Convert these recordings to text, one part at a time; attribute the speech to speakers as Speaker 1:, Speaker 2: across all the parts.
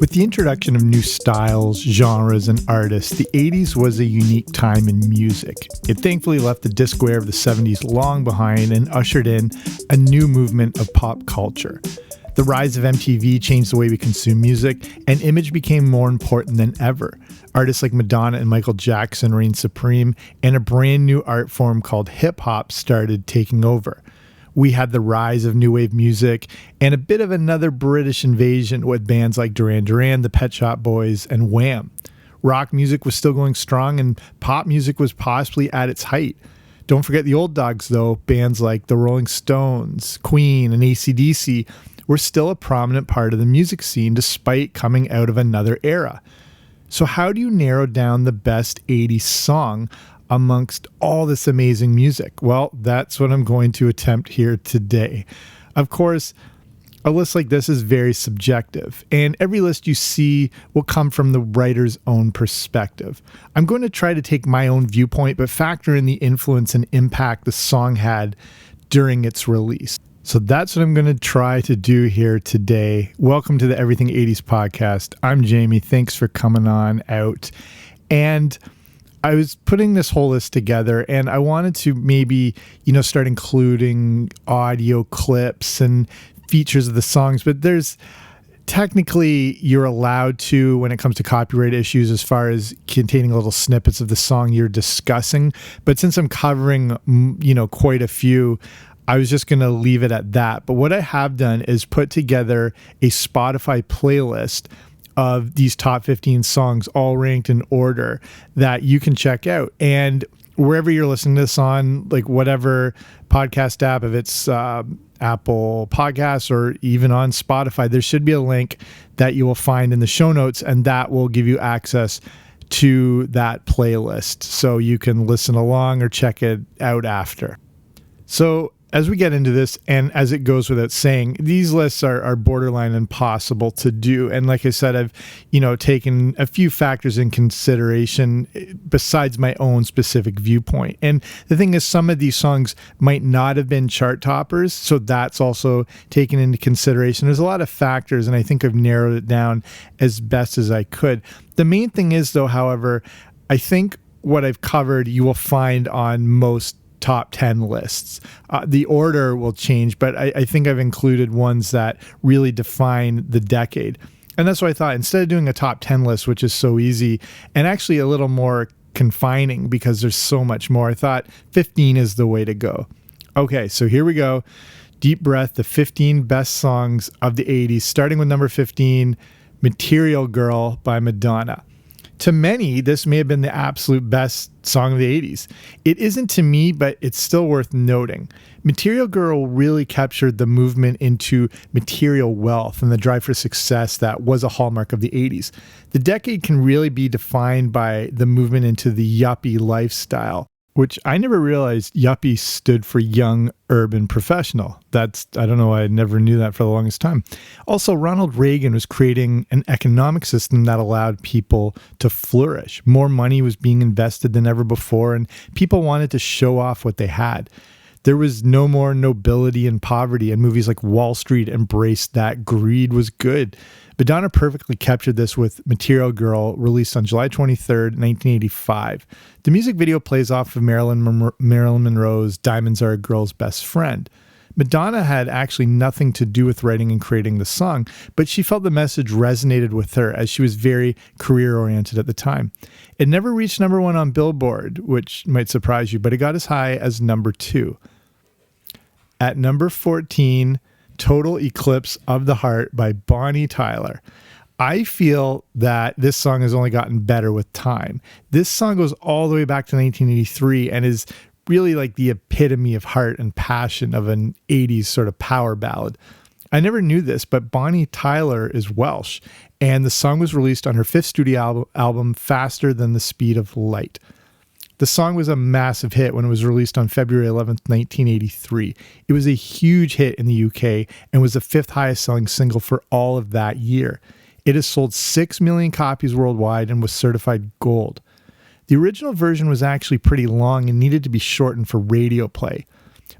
Speaker 1: With the introduction of new styles, genres, and artists, the 80s was a unique time in music. It thankfully left the disco era of the 70s long behind and ushered in a new movement of pop culture. The rise of MTV changed the way we consume music, and image became more important than ever. Artists like Madonna and Michael Jackson reigned supreme, and a brand new art form called hip-hop started taking over. We had the rise of new wave music and a bit of another British invasion with bands like Duran Duran, the Pet Shop Boys, and Wham. Rock music was still going strong and pop music was possibly at its height. Don't forget the old dogs though, bands like the Rolling Stones, Queen, and AC/DC were still a prominent part of the music scene despite coming out of another era. So how do you narrow down the best 80s song amongst all this amazing music? Well, that's what I'm going to attempt here today. Of course, a list like this is very subjective, and every list you see will come from the writer's own perspective. I'm going to try to take my own viewpoint, but factor in the influence and impact the song had during its release. So that's what I'm going to try to do here today. Welcome to the Everything 80s podcast. I'm Jamie. Thanks for coming on out. And I was putting this whole list together and I wanted to maybe, start including audio clips and features of the songs, but there's technically you're allowed to when it comes to copyright issues as far as containing little snippets of the song you're discussing. But since I'm covering, quite a few, I was just going to leave it at that. But what I have done is put together a Spotify playlist of these top 15 songs, all ranked in order, that you can check out. And wherever you're listening to this on, like whatever podcast app, if it's Apple Podcasts or even on Spotify, there should be a link that you will find in the show notes, and that will give you access to that playlist so you can listen along or check it out after. So as we get into this, and as it goes without saying, these lists are borderline impossible to do. And like I said, I've, taken a few factors in consideration besides my own specific viewpoint. And the thing is, some of these songs might not have been chart toppers, so that's also taken into consideration. There's a lot of factors, and I think I've narrowed it down as best as I could. The main thing is, though, however, I think what I've covered you will find on most top 10 lists. The order will change, but I think I've included ones that really define the decade. And that's why I thought, instead of doing a top 10 list, which is so easy and actually a little more confining because there's so much more, I thought 15 is the way to go. Okay, so here we go. Deep breath, the 15 best songs of the 80s, starting with number 15, Material Girl by Madonna. To many, this may have been the absolute best song of the 80s. It isn't to me, but it's still worth noting. Material Girl really captured the movement into material wealth and the drive for success that was a hallmark of the 80s. The decade can really be defined by the movement into the yuppie lifestyle, which I never realized yuppie stood for young urban professional. I don't know, I never knew that for the longest time. Also, Ronald Reagan was creating an economic system that allowed people to flourish. More money was being invested than ever before, and people wanted to show off what they had. There was no more nobility and poverty, and movies like Wall Street embraced that greed was good. Madonna perfectly captured this with Material Girl, released on July 23rd, 1985. The music video plays off of Marilyn Monroe's Diamonds Are a Girl's Best Friend. Madonna had actually nothing to do with writing and creating the song, but she felt the message resonated with her as she was very career-oriented at the time. It never reached number 1 on Billboard, which might surprise you, but it got as high as number 2. At number 14, Total Eclipse of the Heart by Bonnie Tyler. I feel that this song has only gotten better with time. This song goes all the way back to 1983 and is really like the epitome of heart and passion of an 80s sort of power ballad. I never knew this, but Bonnie Tyler is Welsh, and the song was released on her 5th studio album, Faster Than the Speed of Light. The song was a massive hit when it was released on February 11th, 1983. It was a huge hit in the UK and was the 5th highest selling single for all of that year. It has sold 6 million copies worldwide and was certified gold. The original version was actually pretty long and needed to be shortened for radio play.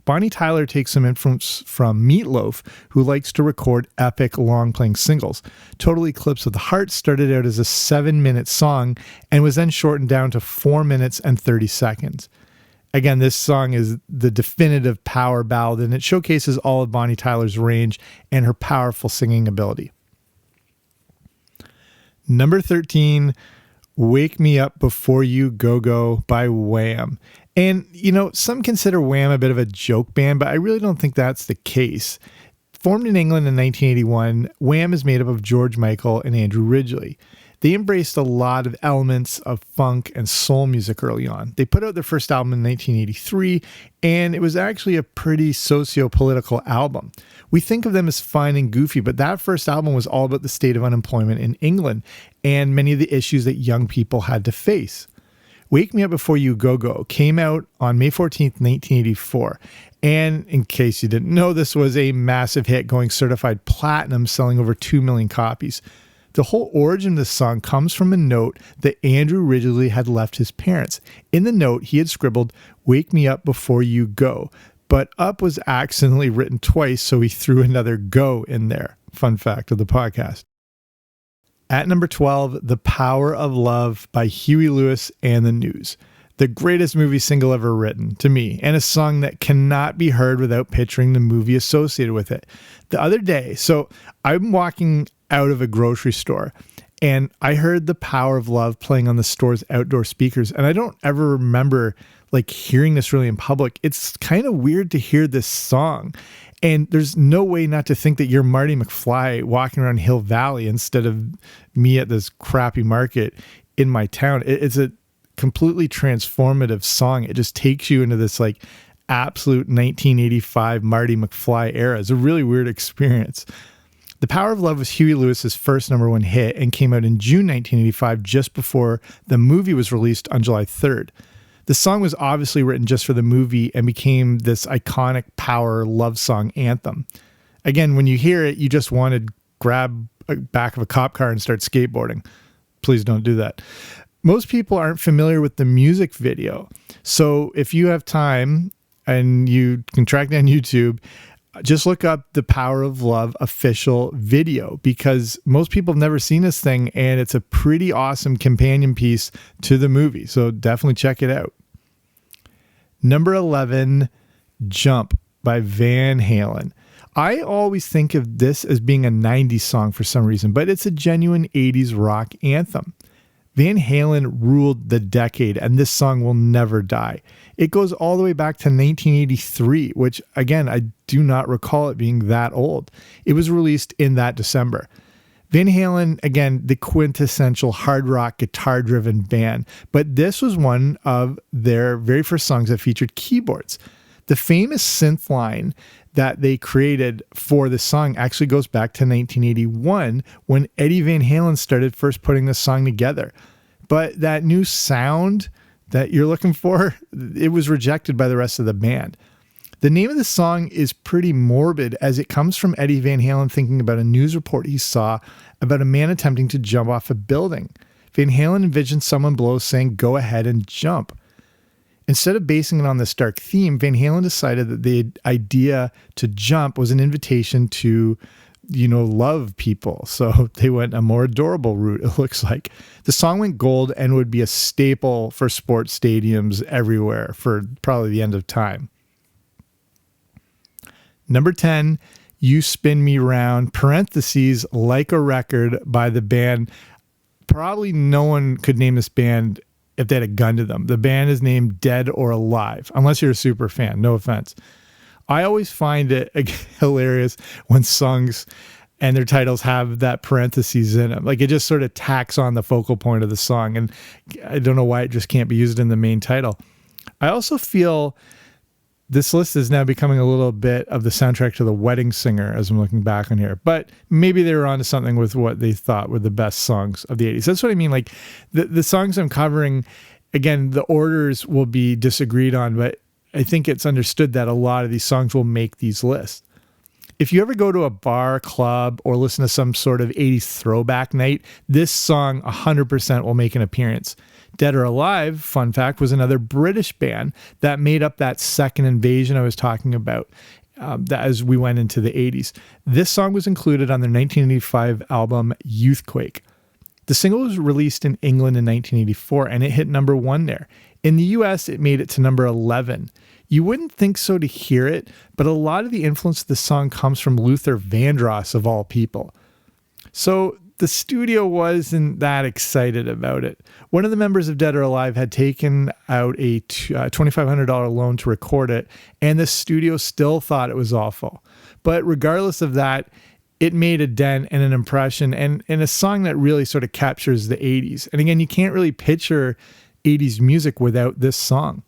Speaker 1: Bonnie Tyler takes some influence from Meatloaf, who likes to record epic long-playing singles. Total Eclipse of the Heart started out as a 7-minute song and was then shortened down to 4 minutes and 30 seconds. Again, this song is the definitive power ballad, and it showcases all of Bonnie Tyler's range and her powerful singing ability. Number 13, Wake Me Up Before You Go by Wham. And, some consider Wham a bit of a joke band, but I really don't think that's the case. Formed in England in 1981, Wham is made up of George Michael and Andrew Ridgeley. They embraced a lot of elements of funk and soul music early on. They put out their first album in 1983, and it was actually a pretty socio-political album. We think of them as fun and goofy, but that first album was all about the state of unemployment in England and many of the issues that young people had to face. Wake Me Up Before You Go came out on May 14th, 1984. And in case you didn't know, this was a massive hit, going certified platinum, selling over 2 million copies. The whole origin of this song comes from a note that Andrew Ridgeley had left his parents. In the note, he had scribbled, "Wake me up before you go," but up was accidentally written twice, so he threw another "go" in there. Fun fact of the podcast. At number 12, The Power of Love by Huey Lewis and the News. The greatest movie single ever written, to me, and a song that cannot be heard without picturing the movie associated with it. The other day, so I'm walking out of a grocery store and I heard The Power of Love playing on the store's outdoor speakers, and I don't ever remember hearing this really in public. It's kind of weird to hear this song, and there's no way not to think that you're Marty McFly walking around Hill Valley instead of me at this crappy market in my town. It's a completely transformative song. It just takes you into this absolute 1985 Marty McFly era. It's a really weird experience. The Power of Love was Huey Lewis's first number one hit and came out in June 1985, just before the movie was released on July 3rd. The song was obviously written just for the movie and became this iconic power love song anthem. Again, when you hear it, you just want to grab a back of a cop car and start skateboarding. Please don't do that. Most people aren't familiar with the music video. So if you have time and you can track down YouTube, just look up the Power of Love official video, because most people have never seen this thing, and it's a pretty awesome companion piece to the movie. So definitely check it out. Number 11, Jump by Van Halen. I always think of this as being a 90s song for some reason, but it's a genuine 80s rock anthem. Van Halen ruled the decade, and this song will never die. It goes all the way back to 1983, which, again, I do not recall it being that old. It was released in that December. Van Halen, again, the quintessential hard rock guitar-driven band, but this was one of their very first songs that featured keyboards. The famous synth line that they created for the song actually goes back to 1981, when Eddie Van Halen started first putting this song together. But that new sound that you're looking for, it was rejected by the rest of the band. The name of the song is pretty morbid, as it comes from Eddie Van Halen thinking about a news report he saw about a man attempting to jump off a building. Van Halen envisioned someone below saying, "Go ahead and jump." Instead of basing it on this dark theme, Van Halen decided that the idea to jump was an invitation to, love people. So they went a more adorable route, it looks like. The song went gold and would be a staple for sports stadiums everywhere for probably the end of time. Number 10, You Spin Me Round, parentheses, Like a Record by the band. Probably no one could name this band if they had a gun to them. The band is named Dead or Alive, unless you're a super fan, no offense. I always find it hilarious when songs and their titles have that parentheses in them. It just sort of tacks on the focal point of the song, and I don't know why it just can't be used in the main title. I also feel this list is now becoming a little bit of the soundtrack to The Wedding Singer as I'm looking back on here, but maybe they were onto something with what they thought were the best songs of the 80s. That's what I mean. The songs I'm covering, again, the orders will be disagreed on, but I think it's understood that a lot of these songs will make these lists. If you ever go to a bar, club, or listen to some sort of 80s throwback night, this song 100% will make an appearance. Dead or Alive, fun fact, was another British band that made up that second invasion I was talking about as we went into the 80s. This song was included on their 1985 album Youthquake. The single was released in England in 1984, and it hit number 1 there. In the US, it made it to number 11. You wouldn't think so to hear it, but a lot of the influence of the song comes from Luther Vandross, of all people. So the studio wasn't that excited about it. One of the members of Dead or Alive had taken out a $2,500 loan to record it, and the studio still thought it was awful. But regardless of that, it made a dent and an impression, and a song that really sort of captures the 80s. And again, you can't really picture 80s music without this song.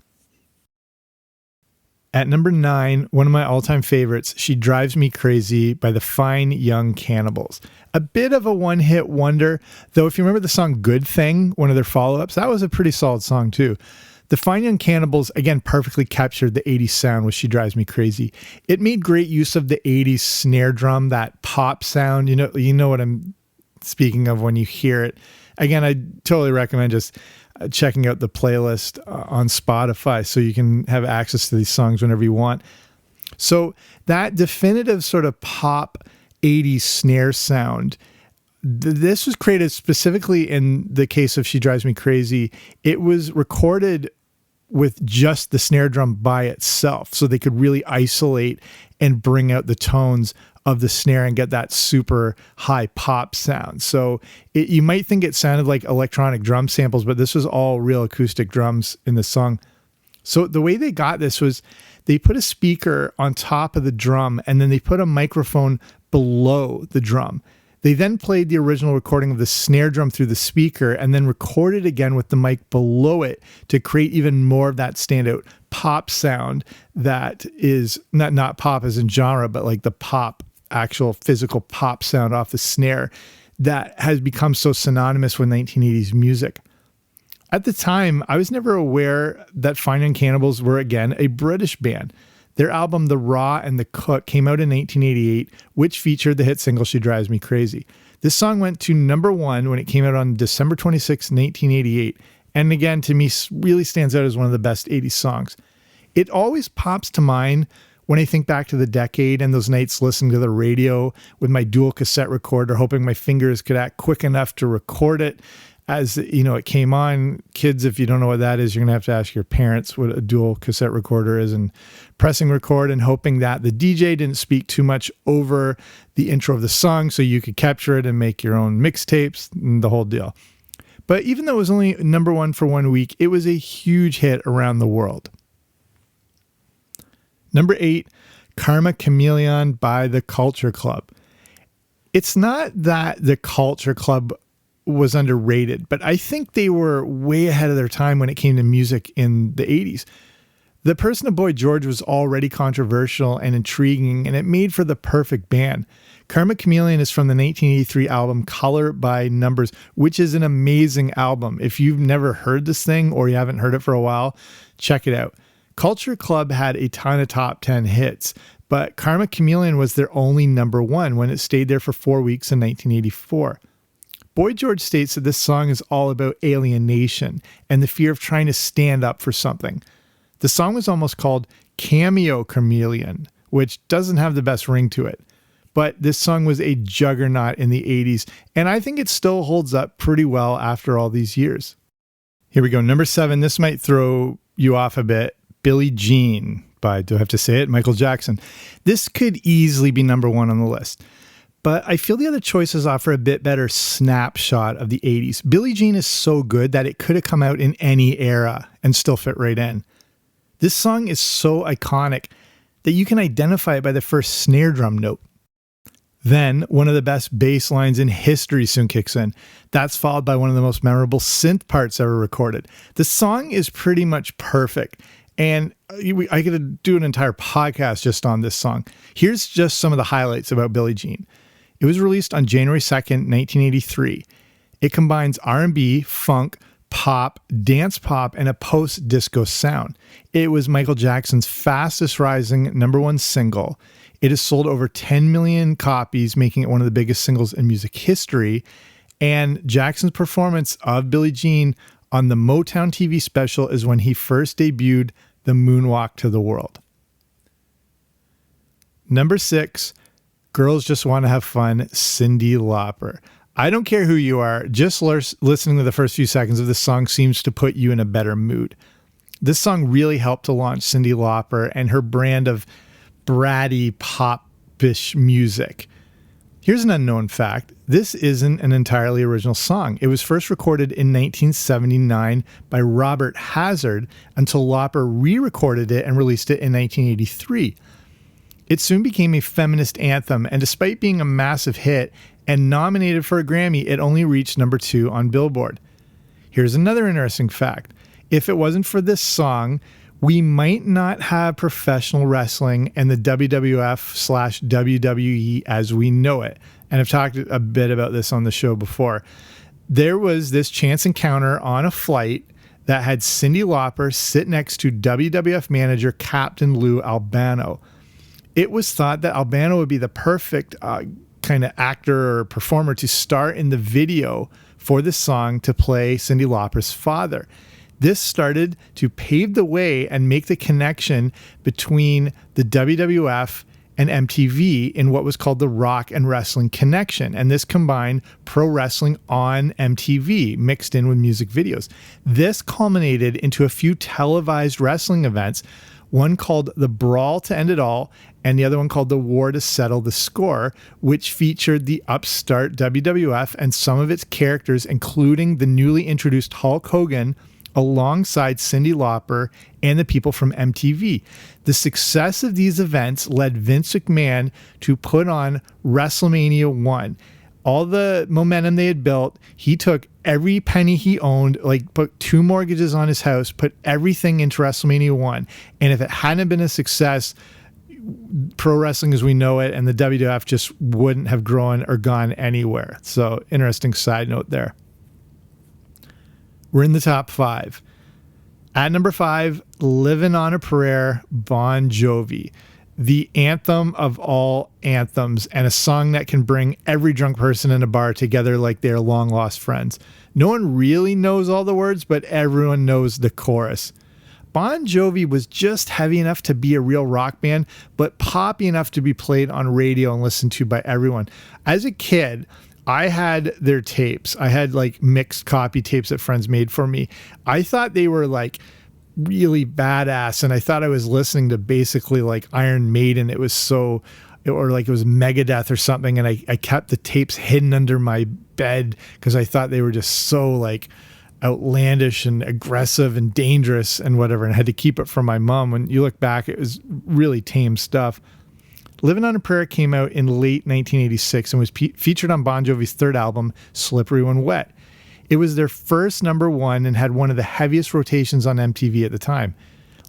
Speaker 1: At number 9, one of my all-time favorites, She Drives Me Crazy by the Fine Young Cannibals. A bit of a one-hit wonder, though if you remember the song Good Thing, one of their follow-ups, that was a pretty solid song too. The Fine Young Cannibals, again, perfectly captured the 80s sound with She Drives Me Crazy. It made great use of the 80s snare drum, that pop sound. You know what I'm speaking of when you hear it. Again, I totally recommend just checking out the playlist on Spotify so you can have access to these songs whenever you want. So that definitive sort of pop 80s snare sound, this was created specifically in the case of She Drives Me Crazy. It was recorded with just the snare drum by itself, so they could really isolate and bring out the tones of the snare and get that super high pop sound. So you might think it sounded like electronic drum samples, but this was all real acoustic drums in the song. So the way they got this was they put a speaker on top of the drum, and then they put a microphone below the drum. They then played the original recording of the snare drum through the speaker and then recorded again with the mic below it to create even more of that standout pop sound that is not pop as in genre, but like the pop, actual physical pop sound off the snare that has become so synonymous with 1980s music. At the time, I was never aware that Fine Young Cannibals were, again, a British band. Their album, The Raw and the Cook, came out in 1988, which featured the hit single She Drives Me Crazy. This song went to number 1 when it came out on December 26, 1988, and again, to me, really stands out as one of the best 80s songs. It always pops to mind when I think back to the decade and those nights listening to the radio with my dual cassette recorder, hoping my fingers could act quick enough to record it as it came on. Kids, if you don't know what that is, you're going to have to ask your parents what a dual cassette recorder is, and pressing record and hoping that the DJ didn't speak too much over the intro of the song so you could capture it and make your own mixtapes and the whole deal. But even though it was only number 1 for 1 week, it was a huge hit around the world. Number 8, Karma Chameleon by the Culture Club. It's not that the Culture Club was underrated, but I think they were way ahead of their time when it came to music in the 80s. The person of Boy George was already controversial and intriguing, and it made for the perfect band. Karma Chameleon is from the 1983 album Color by Numbers, which is an amazing album. If you've never heard this thing or you haven't heard it for a while, check it out. Culture Club had a ton of top 10 hits, but Karma Chameleon was their only number 1 when it stayed there for 4 weeks in 1984. Boy George states that this song is all about alienation and the fear of trying to stand up for something. The song was almost called Cameo Chameleon, which doesn't have the best ring to it. But this song was a juggernaut in the 80s, and I think it still holds up pretty well after all these years. Here we go, number 7. This might throw you off a bit. Billie Jean by, do I have to say it, Michael Jackson. This could easily be number 1 on the list, but I feel the other choices offer a bit better snapshot of the 80s. Billie Jean is so good that it could have come out in any era and still fit right in. This song is so iconic that you can identify it by the first snare drum note. Then, one of the best bass lines in history soon kicks in. That's followed by one of the most memorable synth parts ever recorded. The song is pretty much perfect, and I could do an entire podcast just on this song. Here's just some of the highlights about Billie Jean. It was released on January 2nd, 1983. It combines R&B, funk, pop, dance pop, and a post-disco sound. It was Michael Jackson's fastest rising number 1 single. It has sold over 10 million copies, making it one of the biggest singles in music history. And Jackson's performance of Billie Jean on the Motown TV special is when he first debuted the Moonwalk to the World. Number 6, Girls Just Want to Have Fun, Cyndi Lauper. I don't care who you are, just listening to the first few seconds of this song seems to put you in a better mood. This song really helped to launch Cyndi Lauper and her brand of bratty, pop-ish music. Here's an unknown fact. This isn't an entirely original song. It was first recorded in 1979 by Robert Hazard until Lauper re-recorded it and released it in 1983. It soon became a feminist anthem, and despite being a massive hit and nominated for a Grammy, it only reached number 2 on Billboard. Here's another interesting fact. If it wasn't for this song, we might not have professional wrestling and the WWF/WWE as we know it. And I've talked a bit about this on the show before. There was this chance encounter on a flight that had Cyndi Lauper sit next to WWF manager Captain Lou Albano. It was thought that Albano would be the perfect kind of actor or performer to star in the video for this song to play Cyndi Lauper's father. This started to pave the way and make the connection between the WWF and MTV in what was called the Rock and Wrestling Connection. And this combined pro wrestling on MTV mixed in with music videos. This culminated into a few televised wrestling events, one called The Brawl to End It All, and the other one called The War to Settle the Score, which featured the upstart WWF and some of its characters, including the newly introduced Hulk Hogan, alongside Cyndi Lauper and the people from MTV. The success of these events led Vince McMahon to put on WrestleMania 1. All the momentum they had built, he took every penny he owned, like put 2 mortgages on his house, put everything into WrestleMania 1. And if it hadn't been a success, pro wrestling as we know it and the WWF just wouldn't have grown or gone anywhere. So interesting side note there. We're in the top 5. At number 5, Livin' on a Prayer, Bon Jovi. The anthem of all anthems and a song that can bring every drunk person in a bar together like they're long lost friends. No one really knows all the words, but everyone knows the chorus. Bon Jovi was just heavy enough to be a real rock band, but poppy enough to be played on radio and listened to by everyone. As a kid, I had their tapes. I had like mixed copy tapes that friends made for me. I thought they were like really badass, and I thought I was listening to basically like Iron Maiden. It was so, or like it was Megadeth or something, and I kept the tapes hidden under my bed because I thought they were just so like outlandish and aggressive and dangerous and whatever, and I had to keep it from my mom. When you look back, it was really tame stuff. Livin' on a Prayer came out in late 1986 and was featured on Bon Jovi's third album, Slippery When Wet. It was their first number 1 and had one of the heaviest rotations on MTV at the time.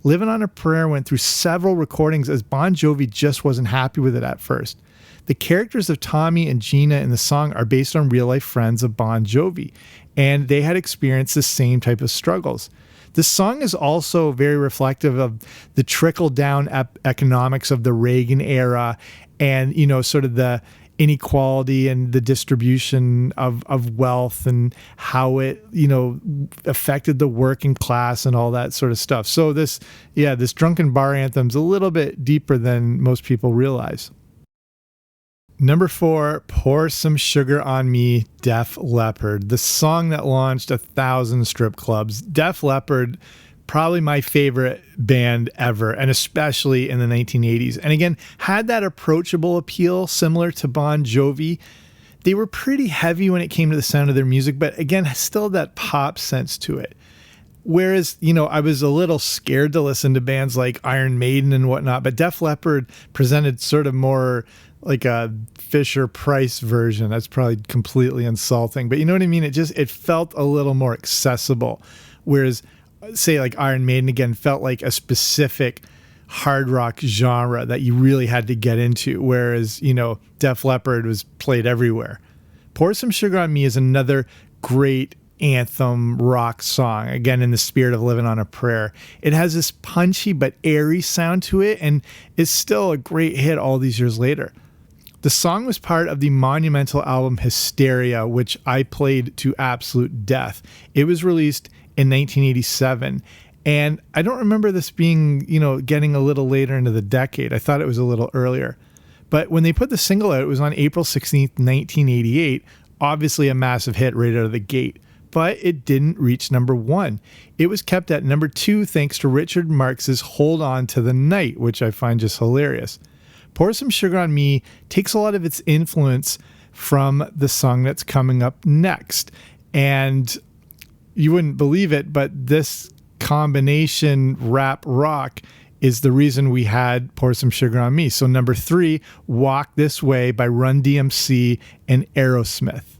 Speaker 1: Livin' on a Prayer went through several recordings as Bon Jovi just wasn't happy with it at first. The characters of Tommy and Gina in the song are based on real-life friends of Bon Jovi, and they had experienced the same type of struggles. The song is also very reflective of the trickle-down economics of the Reagan era and, you know, sort of the inequality and the distribution of wealth and how it, you know, affected the working class and all that sort of stuff. So this drunken bar anthem's a little bit deeper than most people realize. Number 4, Pour Some Sugar on Me, Def Leppard, the song that launched 1,000 strip clubs. Def Leppard, probably my favorite band ever, and especially in the 1980s. And again, had that approachable appeal similar to Bon Jovi. They were pretty heavy when it came to the sound of their music, but again, still that pop sense to it. Whereas, you know, I was a little scared to listen to bands like Iron Maiden and whatnot, but Def Leppard presented sort of more like a Fisher-Price version. That's probably completely insulting, but you know what I mean? It felt a little more accessible. Whereas, say like Iron Maiden again felt like a specific hard rock genre that you really had to get into. Whereas, you know, Def Leppard was played everywhere. Pour Some Sugar on Me is another great anthem rock song, again, in the spirit of Living on a Prayer. It has this punchy but airy sound to it, and is still a great hit all these years later. The song was part of the monumental album Hysteria, which I played to absolute death. It was released in 1987, and I don't remember this being, getting a little later into the decade. I thought it was a little earlier. But when they put the single out, it was on April 16th, 1988, obviously a massive hit right out of the gate. But it didn't reach number 1. It was kept at number 2 thanks to Richard Marx's Hold On to the Night, which I find just hilarious. Pour Some Sugar on Me takes a lot of its influence from the song that's coming up next. And you wouldn't believe it, but this combination rap rock is the reason we had Pour Some Sugar on Me. So number 3, Walk This Way by Run DMC and Aerosmith.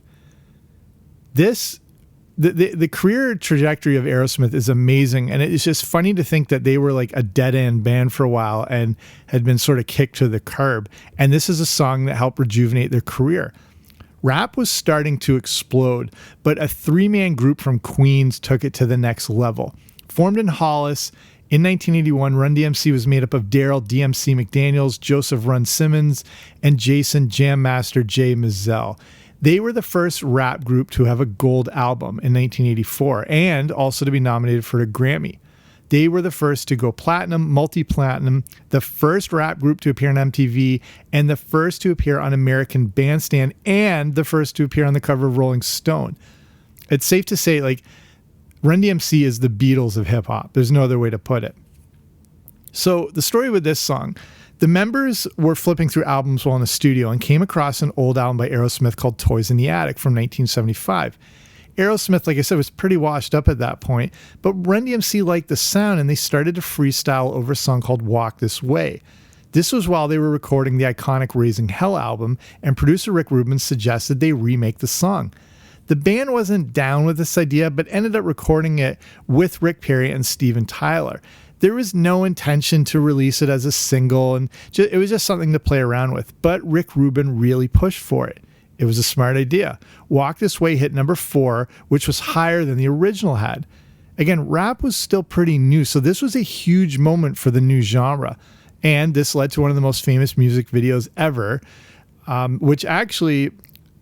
Speaker 1: The career trajectory of Aerosmith is amazing, and it's just funny to think that they were like a dead-end band for a while and had been sort of kicked to the curb. And this is a song that helped rejuvenate their career. Rap was starting to explode, but a 3-man group from Queens took it to the next level. Formed in Hollis in 1981, Run DMC was made up of Daryl DMC McDaniels, Joseph Run Simmons, and Jason Jam Master J. Mizell. They were the first rap group to have a gold album in 1984 and also to be nominated for a Grammy. They were the first to go platinum, multi-platinum, the first rap group to appear on MTV, and the first to appear on American Bandstand, and the first to appear on the cover of Rolling Stone. It's safe to say, Run DMC is the Beatles of hip-hop. There's no other way to put it. So the story with this song, the members were flipping through albums while in the studio and came across an old album by Aerosmith called Toys in the Attic from 1975. Aerosmith, like I said, was pretty washed up at that point, but Run DMC liked the sound and they started to freestyle over a song called Walk This Way. This was while they were recording the iconic Raising Hell album, and producer Rick Rubin suggested they remake the song. The band wasn't down with this idea, but ended up recording it with Rick Perry and Steven Tyler. There was no intention to release it as a single, and it was just something to play around with, but Rick Rubin really pushed for it. It was a smart idea. Walk This Way hit number 4, which was higher than the original had. Again, rap was still pretty new, so this was a huge moment for the new genre, and this led to one of the most famous music videos ever, which actually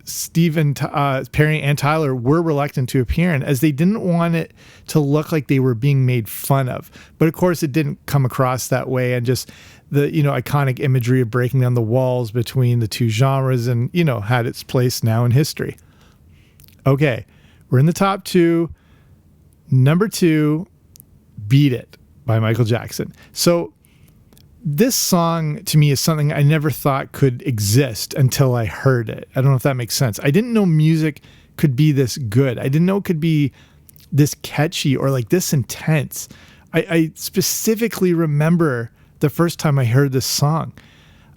Speaker 1: Steven, Perry and Tyler were reluctant to appear in, as they didn't want it to look like they were being made fun of. But of course it didn't come across that way, and just the, iconic imagery of breaking down the walls between the two genres and, had its place now in history. Okay, we're in the top 2. Number 2, Beat It by Michael Jackson. So this song to me is something I never thought could exist until I heard it. I don't know if that makes sense. I didn't know music could be this good. I didn't know it could be this catchy or this intense. I specifically remember the first time I heard this song.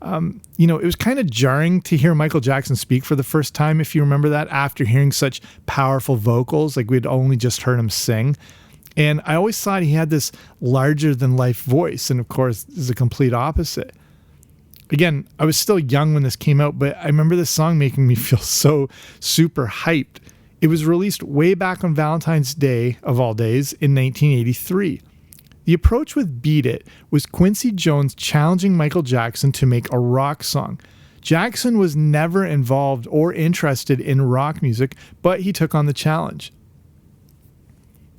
Speaker 1: It was kind of jarring to hear Michael Jackson speak for the first time, if you remember that, after hearing such powerful vocals, we'd only just heard him sing. And I always thought he had this larger-than-life voice, and of course, this is the complete opposite. Again, I was still young when this came out, but I remember this song making me feel so super hyped. It was released way back on Valentine's Day, of all days, in 1983. The approach with Beat It was Quincy Jones challenging Michael Jackson to make a rock song. Jackson was never involved or interested in rock music, but he took on the challenge.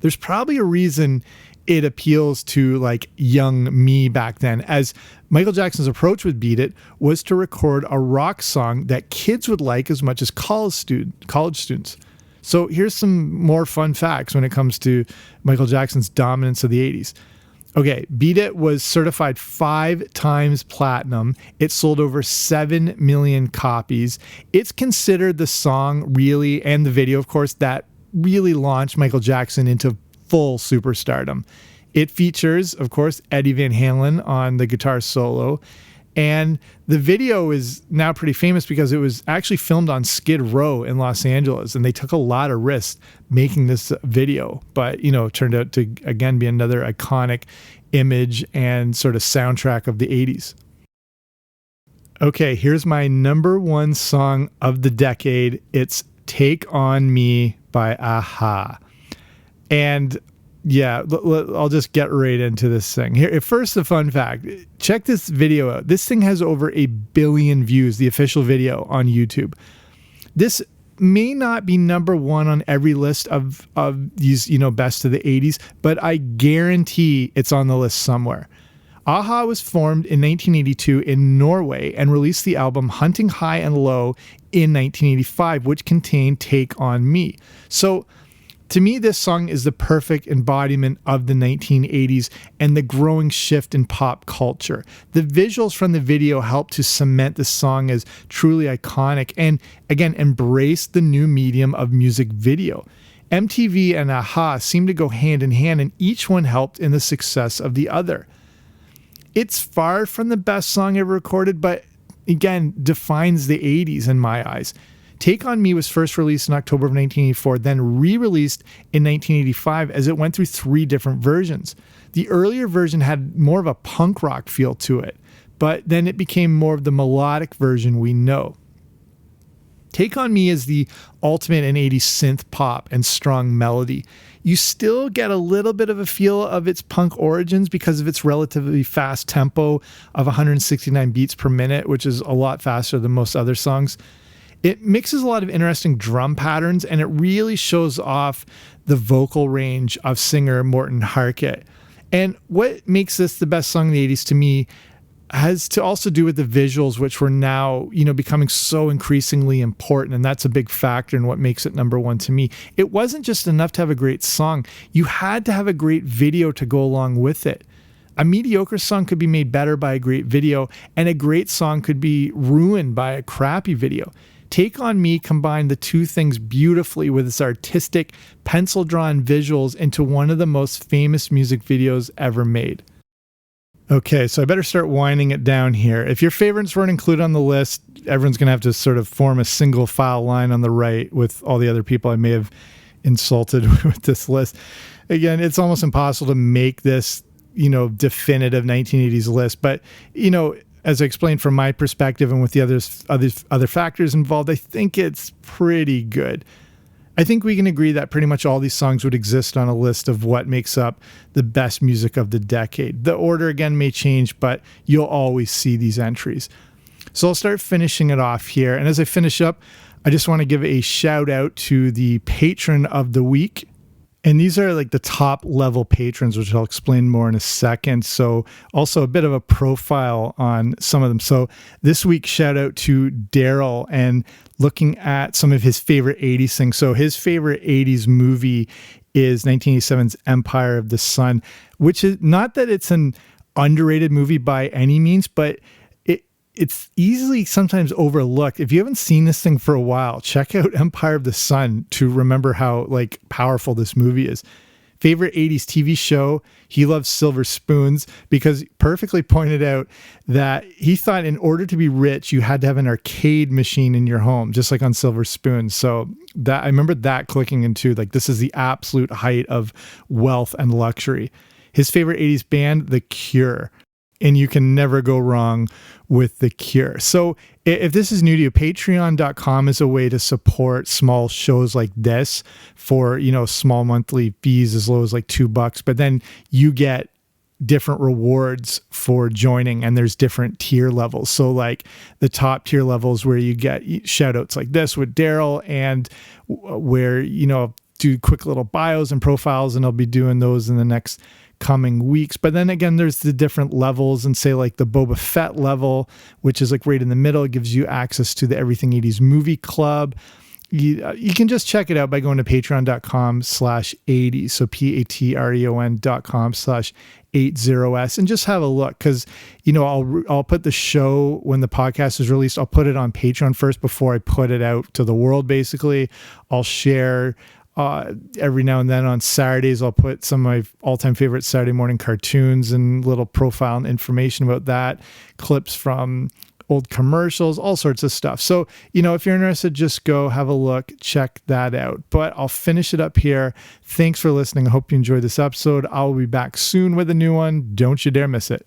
Speaker 1: There's probably a reason it appeals to young me back then, as Michael Jackson's approach with Beat It was to record a rock song that kids would like as much as college students. So here's some more fun facts when it comes to Michael Jackson's dominance of the 80s. Okay, Beat It was certified 5 times platinum. It sold over 7 million copies. It's considered the song really, and the video, of course, that really launched Michael Jackson into full superstardom. It features, of course, Eddie Van Halen on the guitar solo, and the video is now pretty famous because it was actually filmed on Skid Row in Los Angeles, and they took a lot of risks making this video, but turned out to again be another iconic image and sort of soundtrack of the 80s. Okay, here's my number 1 song of the decade. It's Take On Me by Aha. And yeah, I'll just get right into this thing. Here, first, the fun fact. Check this video out. This thing has over 1 billion views, the official video on YouTube. This may not be number one on every list of these, best of the 80s, but I guarantee it's on the list somewhere. Aha was formed in 1982 in Norway and released the album Hunting High and Low in 1985, which contained Take On Me. So to me, this song is the perfect embodiment of the 1980s and the growing shift in pop culture. The visuals from the video help to cement the song as truly iconic and, again, embrace the new medium of music video. MTV and Aha seem to go hand in hand, and each one helped in the success of the other. It's far from the best song ever recorded, but again, defines the 80s in my eyes. Take On Me was first released in October of 1984, then re-released in 1985 as it went through 3 different versions. The earlier version had more of a punk rock feel to it, but then it became more of the melodic version we know. Take On Me is the ultimate in 80s synth pop and strong melody. You still get a little bit of a feel of its punk origins because of its relatively fast tempo of 169 beats per minute, which is a lot faster than most other songs. It mixes a lot of interesting drum patterns, and it really shows off the vocal range of singer Morten Harket. And what makes this the best song in the 80s to me has to also do with the visuals, which were now, becoming so increasingly important. And that's a big factor in what makes it number one to me. It wasn't just enough to have a great song. You had to have a great video to go along with it. A mediocre song could be made better by a great video, and a great song could be ruined by a crappy video. Take On Me combined the two things beautifully with its artistic, pencil-drawn visuals into one of the most famous music videos ever made. Okay, so I better start winding it down here. If your favorites weren't included on the list, everyone's going to have to sort of form a single file line on the right with all the other people I may have insulted with this list. Again, it's almost impossible to make this, definitive 1980s list, but, as I explained from my perspective and with the other factors involved, I think it's pretty good. I think we can agree that pretty much all these songs would exist on a list of what makes up the best music of the decade. The order, again, may change, but you'll always see these entries. So I'll start finishing it off here. And as I finish up, I just want to give a shout out to the patron of the week. And these are like the top level patrons, which I'll explain more in a second. So also a bit of a profile on some of them. So this week, shout out to Daryl and looking at some of his favorite 80s things. So his favorite 80s movie is 1987's Empire of the Sun, which is not that it's an underrated movie by any means, but it's easily sometimes overlooked. If you haven't seen this thing for a while, check out Empire of the Sun to remember how powerful this movie is. Favorite 80s TV show, he loves Silver Spoons because perfectly pointed out that he thought in order to be rich, you had to have an arcade machine in your home, just like on Silver Spoons. So that I remember that clicking into this is the absolute height of wealth and luxury. His favorite 80s band, The Cure. And you can never go wrong with The Cure. So if this is new to you, patreon.com is a way to support small shows like this for, small monthly fees as low as $2. But then you get different rewards for joining, and there's different tier levels. So the top tier levels where you get shout outs like this with Daryl, and where, do quick little bios and profiles, and I'll be doing those in the next coming weeks. But then again, there's the different levels, and say the Boba Fett level, which is right in the middle. It gives you access to the Everything 80s Movie Club. You can just check it out by going to patreon.com/80. So patreon.com/80s, and just have a look. Cause I'll put the show when the podcast is released, I'll put it on Patreon first before I put it out to the world. Basically, I'll share every now and then on Saturdays, I'll put some of my all-time favorite Saturday morning cartoons and little profile and information about that, clips from old commercials, all sorts of stuff. So, if you're interested, just go have a look, check that out. But I'll finish it up here. Thanks for listening. I hope you enjoyed this episode. I'll be back soon with a new one. Don't you dare miss it.